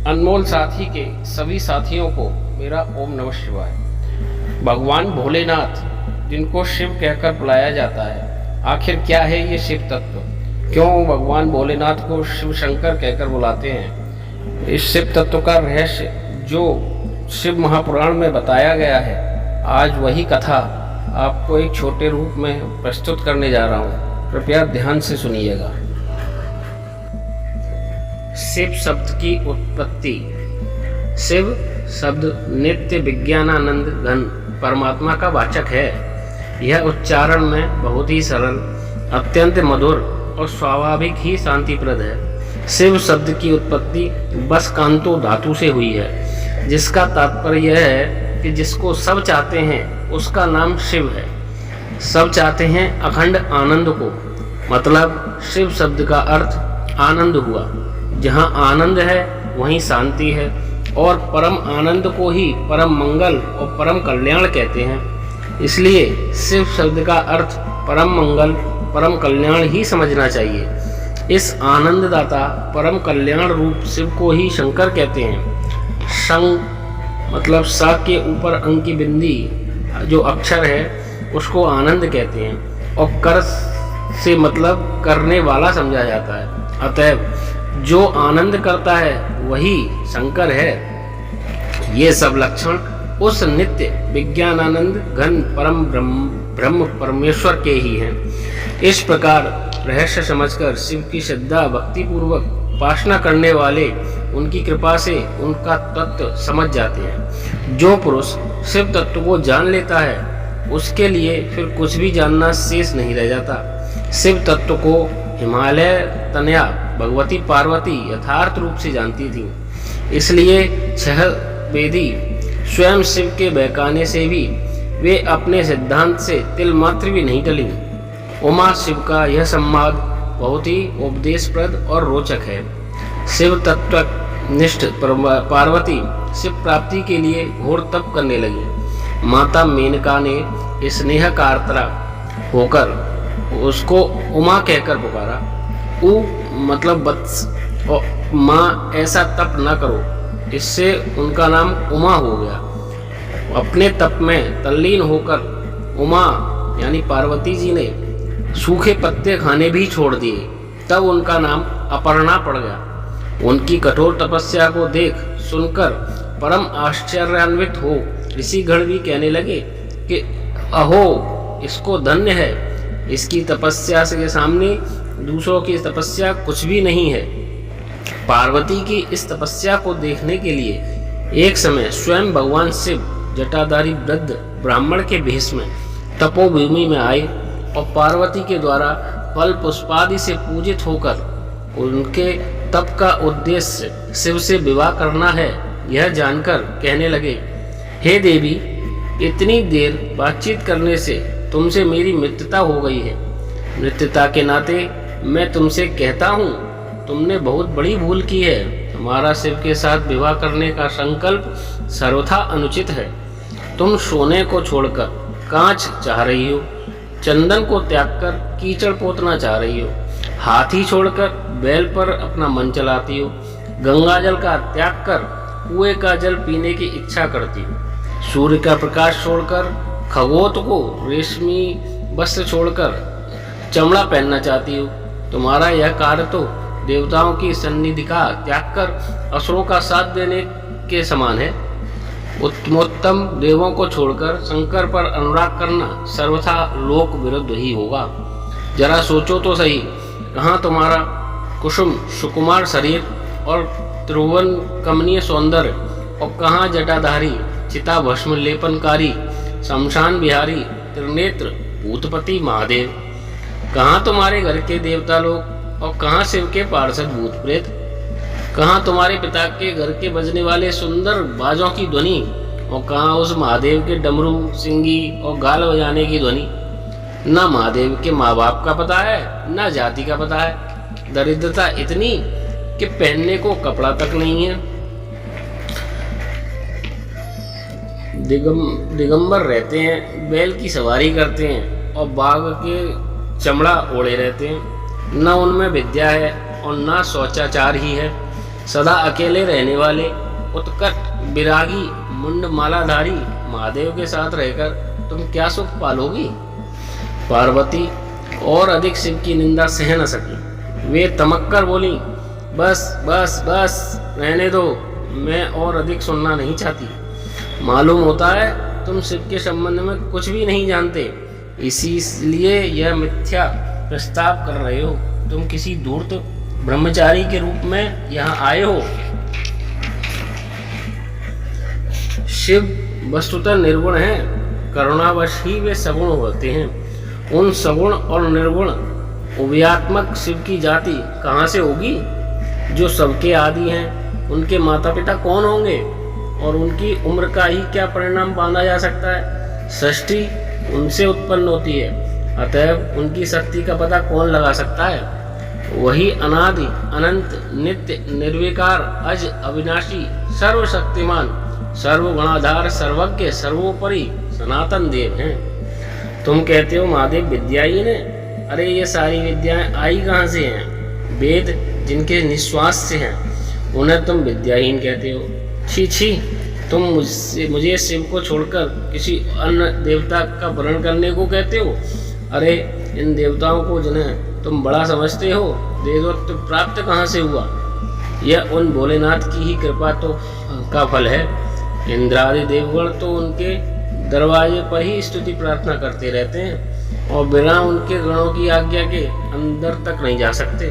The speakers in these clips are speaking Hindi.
अनमोल साथी के सभी साथियों को मेरा ओम नमः शिवाय। भगवान भोलेनाथ जिनको शिव कहकर बुलाया जाता है, आखिर क्या है ये शिव तत्व? क्यों भगवान भोलेनाथ को शिव शंकर कहकर बुलाते हैं? इस शिव तत्व का रहस्य जो शिव महापुराण में बताया गया है, आज वही कथा आपको एक छोटे रूप में प्रस्तुत करने जा रहा हूँ। कृपया ध्यान से सुनिएगा। शिव शब्द की उत्पत्ति। शिव शब्द नित्य विज्ञानानंद घन परमात्मा का वाचक है। यह उच्चारण में बहुत ही सरल, अत्यंत मधुर और स्वाभाविक ही शांतिप्रद है। शिव शब्द की उत्पत्ति बस कांतो धातु से हुई है, जिसका तात्पर्य यह है कि जिसको सब चाहते हैं उसका नाम शिव है। सब चाहते हैं अखंड आनंद को, मतलब शिव शब्द का अर्थ आनंद हुआ। जहाँ आनंद है वहीं शांति है, और परम आनंद को ही परम मंगल और परम कल्याण कहते हैं। इसलिए शिव शब्द का अर्थ परम मंगल परम कल्याण ही समझना चाहिए। इस आनंददाता परम कल्याण रूप शिव को ही शंकर कहते हैं। शंक मतलब सा के ऊपर अंक की बिंदी जो अक्षर है उसको आनंद कहते हैं, और कर से मतलब करने वाला समझा जाता है। अतएव जो आनंद करता है वही शंकर है। ये सब लक्षण उस नित्य विज्ञानानंद घन परम ब्रह्म परमेश्वर के ही हैं। इस प्रकार रहस्य समझकर शिव की श्रद्धा भक्ति पूर्वक उपासना करने वाले उनकी कृपा से उनका तत्व समझ जाते हैं। जो पुरुष शिव तत्व को जान लेता है उसके लिए फिर कुछ भी जानना शेष नहीं रह जाता। शिव तत्व को हिमालय तनया भगवती पार्वती यथार्थ रूप से जानती थी, इसलिए छह वेदी स्वयं शिव के बहकाने से भी वे अपने सिद्धांत से तिल मात्र भी नहीं टली। उमा शिव का यह संवाद बहुत ही उपदेशप्रद और रोचक है। शिव तत्व निष्ठ पार्वती शिव प्राप्ति के लिए घोर तप करने लगी। माता मेनका ने स्नेह कातरा होकर उसको उमा कहकर पुकारा। उ मतलब वत्स, और माँ ऐसा तप न करो, इससे उनका नाम उमा हो गया। अपने तप में तल्लीन होकर उमा यानी पार्वती जी ने सूखे पत्ते खाने भी छोड़ दिए, तब उनका नाम अपर्णा पड़ गया। उनकी कठोर तपस्या को देख सुनकर परम आश्चर्यान्वित हो ऋषिगण भी कहने लगे कि अहो, इसको धन्य है, इसकी तपस्या के सामने दूसरों की तपस्या कुछ भी नहीं है। पार्वती की इस तपस्या को देखने के लिए एक समय स्वयं भगवान शिव जटाधारी वृद्ध ब्राह्मण के भेष में तपोभूमि में आए, और पार्वती के द्वारा फल पुष्पादि से पूजित होकर उनके तप का उद्देश्य शिव से विवाह करना है, यह जानकर कहने लगे, हे देवी, इतनी देर बातचीत करने से तुमसे मेरी मित्रता हो गई है। मित्रता के नाते मैं तुमसे कहता हूँ, तुमने बहुत बड़ी भूल की है। तुम्हारा शिव के साथ विवाह करने का संकल्प सर्वथा अनुचित है। तुम सोने को छोड़कर कांच चाह रही हो, चंदन को त्याग कर कीचड़ पोतना चाह रही हो, हाथी छोड़कर बैल पर अपना मन चलाती हो, गंगा जल का त्याग कर कुएं का जल पीने की इच्छा करती हो, सूर्य का प्रकाश छोड़कर खगोत को रेशमी वस्त्र छोड़कर चमड़ा पहनना चाहती हो। तुम्हारा यह कार्य तो देवताओं की सन्निधि का त्याग कर असुरों का साथ देने के समान है। उत्तमोत्तम देवों को छोड़कर शंकर पर अनुराग करना सर्वथा लोक विरुद्ध ही होगा। जरा सोचो तो सही, कहाँ तुम्हारा कुसुम सुकुमार शरीर और त्रिभुवन कमनीय सौंदर्य, और कहाँ जटाधारी चिता भस्म लेपनकारी शमशान बिहारी त्रिनेत्र भूतपति महादेव। कहाँ तुम्हारे घर के देवता लोग, और कहाँ शिव के पार्षद भूत प्रेत। कहाँ तुम्हारे पिता के घर के बजने वाले सुंदर बाजों की ध्वनि, और कहाँ उस महादेव के डमरू सिंगी और गाल बजाने की ध्वनि। न महादेव के माँ बाप का पता है, न जाति का पता है। दरिद्रता इतनी कि पहनने को कपड़ा तक नहीं है। दिगंबर रहते हैं, बैल की सवारी करते हैं और बाघ के चमड़ा ओढ़े रहते हैं। न उनमें विद्या है और न शौचाचार ही है। सदा अकेले रहने वाले उत्कट विरागी मुंड मालाधारी महादेव के साथ रहकर तुम क्या सुख पालोगी। पार्वती और अधिक शिव की निंदा सह न सकी। वे तमक्कर बोली, बस बस बस रहने दो, मैं और अधिक सुनना नहीं चाहती। मालूम होता है तुम शिव के संबंध में कुछ भी नहीं जानते, इसीलिए यह मिथ्या प्रस्ताव कर रहे हो। तुम किसी धूर्त ब्रह्मचारी के रूप में यहाँ आए हो। शिव वस्तुतः निर्गुण है, करुणावश ही वे सगुण होते हैं। उन सगुण और निर्गुण उभयात्मक शिव की जाति कहाँ से होगी? जो सबके आदि हैं, उनके माता पिता कौन होंगे और उनकी उम्र का ही क्या परिणाम बांधा जा सकता है? सृष्टि उनसे उत्पन्न होती है, अतएव उनकी शक्ति का पता कौन लगा सकता है? वही अनादि अनंत नित्य निर्विकार अज अविनाशी सर्वशक्तिमान सर्वगुणाधार सर्वज्ञ सर्वोपरि सनातन देव हैं। तुम कहते हो महादेव विद्याहीन है। अरे ये सारी विद्याएं आई कहाँ से हैं? वेद जिनके निश्वास से हैं, उन्हें तुम विद्याहीन कहते हो। छी छी, तुम मुझे शिव को छोड़कर किसी अन्य देवता का वर्ण करने को कहते हो। अरे इन देवताओं को जिन्हें तुम बड़ा समझते हो, देवत्व प्राप्त कहाँ से हुआ? यह उन भोलेनाथ की ही कृपा तो का फल है। इंद्रादि देवगण तो उनके दरवाजे पर ही स्तुति प्रार्थना करते रहते हैं और बिना उनके गणों की आज्ञा के अंदर तक नहीं जा सकते।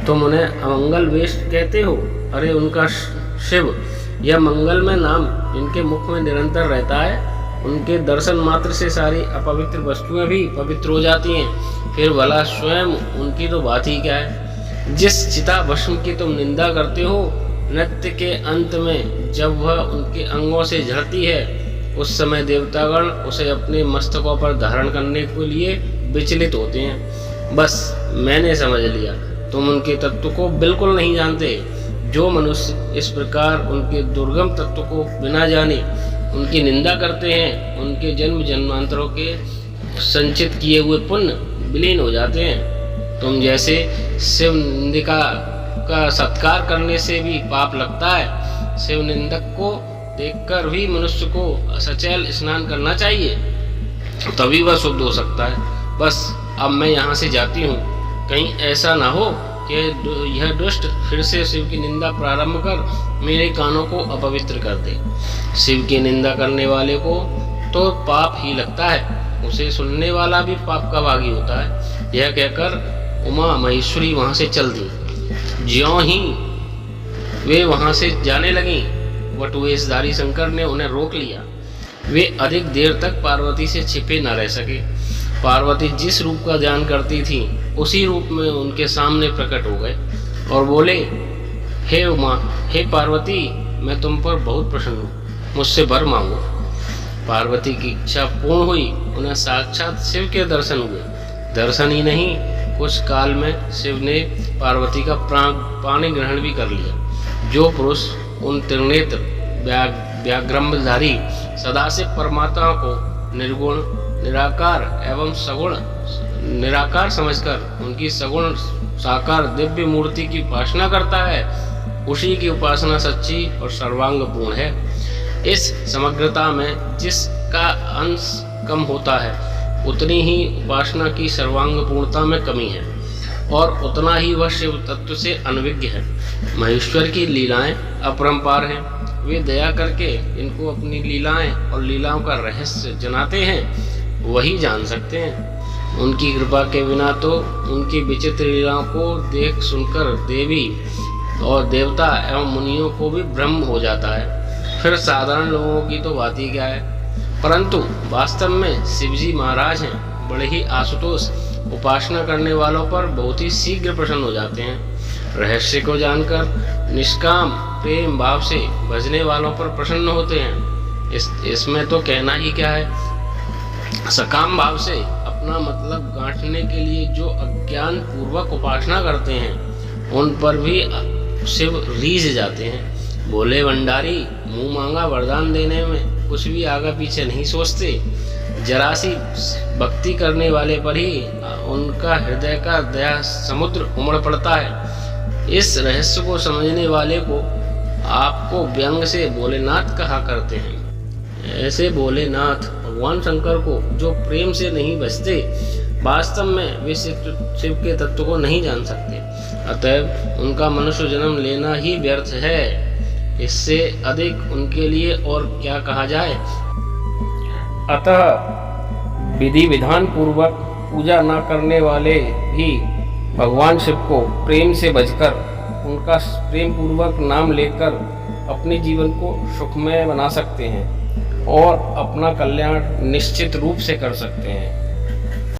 तुम उन्हें अमंगल वेश कहते हो। अरे उनका शिव, यह मंगलमय नाम जिनके मुख में निरंतर रहता है, उनके दर्शन मात्र से सारी अपवित्र वस्तुएं भी पवित्र हो जाती हैं। फिर भला स्वयं उनकी तो बात ही क्या है। जिस चिता भस्म की तुम निंदा करते हो, नृत्य के अंत में जब वह उनके अंगों से झड़ती है, उस समय देवतागण उसे अपने मस्तकों पर धारण करने के लिए विचलित होते हैं। बस मैंने समझ लिया, तुम उनके तत्व को बिल्कुल नहीं जानते। जो मनुष्य इस प्रकार उनके दुर्गम तत्व को बिना जाने उनकी निंदा करते हैं, उनके जन्म जन्मांतरों के संचित किए हुए पुण्य विलीन हो जाते हैं। तुम जैसे शिव निंदिका का सत्कार करने से भी पाप लगता है। शिव निंदक को देखकर भी मनुष्य को सचैल स्नान करना चाहिए, तभी वह शुद्ध हो सकता है। बस अब मैं यहाँ से जाती हूँ, कहीं ऐसा ना हो कि यह दुष्ट फिर से शिव की निंदा प्रारंभ कर मेरे कानों को अपवित्र कर दे। शिव की निंदा करने वाले को तो पाप ही लगता है, उसे सुनने वाला भी पाप का भागी होता है। यह कहकर उमा महेश्वरी वहां से चल दी। ज्यों ही वे वहां से जाने लगी, वटुवेशधारी शंकर ने उन्हें रोक लिया। वे अधिक देर तक पार्वती से छिपे न रह सके। पार्वती जिस रूप का ध्यान करती थी, उसी रूप में उनके सामने प्रकट हो गए और बोले, हे उमा, हे पार्वती, मैं तुम पर बहुत प्रसन्न हूँ, मुझसे वर मांगो। पार्वती की इच्छा पूर्ण हुई, उन्हें साक्षात शिव के दर्शन हुए। दर्शन ही नहीं, कुछ काल में शिव ने पार्वती का पाणी ग्रहण भी कर लिया। जो पुरुष उन त्रिनेत्र व्याघ्रमधारी सदाशिव परमात्मा को निर्गुण निराकार एवं सगुण निराकार समझकर उनकी सगुण साकार दिव्य मूर्ति की उपासना करता है, उसी की उपासना सच्ची और सर्वांग पूर्ण है। इस समग्रता में जिसका अंश कम होता है, उतनी ही उपासना की सर्वांग पूर्णता में कमी है और उतना ही वह शिव तत्व से अनभिज्ञ है। महेश्वर की लीलाएं अपरंपार हैं। वे दया करके इनको अपनी लीलाएं और लीलाओं का रहस्य जनाते हैं, वही जान सकते हैं। उनकी कृपा के बिना तो उनकी विचित्र लीलाओं को देख सुनकर देवी और देवता एवं मुनियों को भी भ्रम हो जाता है, फिर साधारण लोगों की तो बात ही क्या है। परंतु वास्तव में शिवजी महाराज हैं, बड़े ही आशुतोष, उपासना करने वालों पर बहुत ही शीघ्र प्रसन्न हो जाते हैं। रहस्य को जानकर निष्काम प्रेम भाव से भजने वालों पर प्रसन्न होते हैं। इसमें तो कहना ही क्या है। सकाम भाव से अपना मतलब गांठने के लिए जो अज्ञान पूर्वक उपासना करते हैं, उन पर भी शिव रीझ जाते हैं। भोले भंडारी मुंह मांगा वरदान देने में कुछ भी आगा पीछे नहीं सोचते। जरा सी भक्ति करने वाले पर ही उनका हृदय का दया समुद्र उमड़ पड़ता है। इस रहस्य को समझने वाले को आपको व्यंग से भोलेनाथ कहा करते हैं। ऐसे भोलेनाथ भगवान शंकर को जो प्रेम से नहीं बचते, वास्तव में वे शिव के तत्व को नहीं जान सकते। अतएव उनका मनुष्य जन्म लेना ही व्यर्थ है। इससे अधिक उनके लिए और क्या कहा जाए। अतः विधि विधान पूर्वक पूजा न करने वाले भी भगवान शिव को प्रेम से भजकर उनका प्रेम पूर्वक नाम लेकर अपने जीवन को सुखमय बना सकते हैं और अपना कल्याण निश्चित रूप से कर सकते हैं।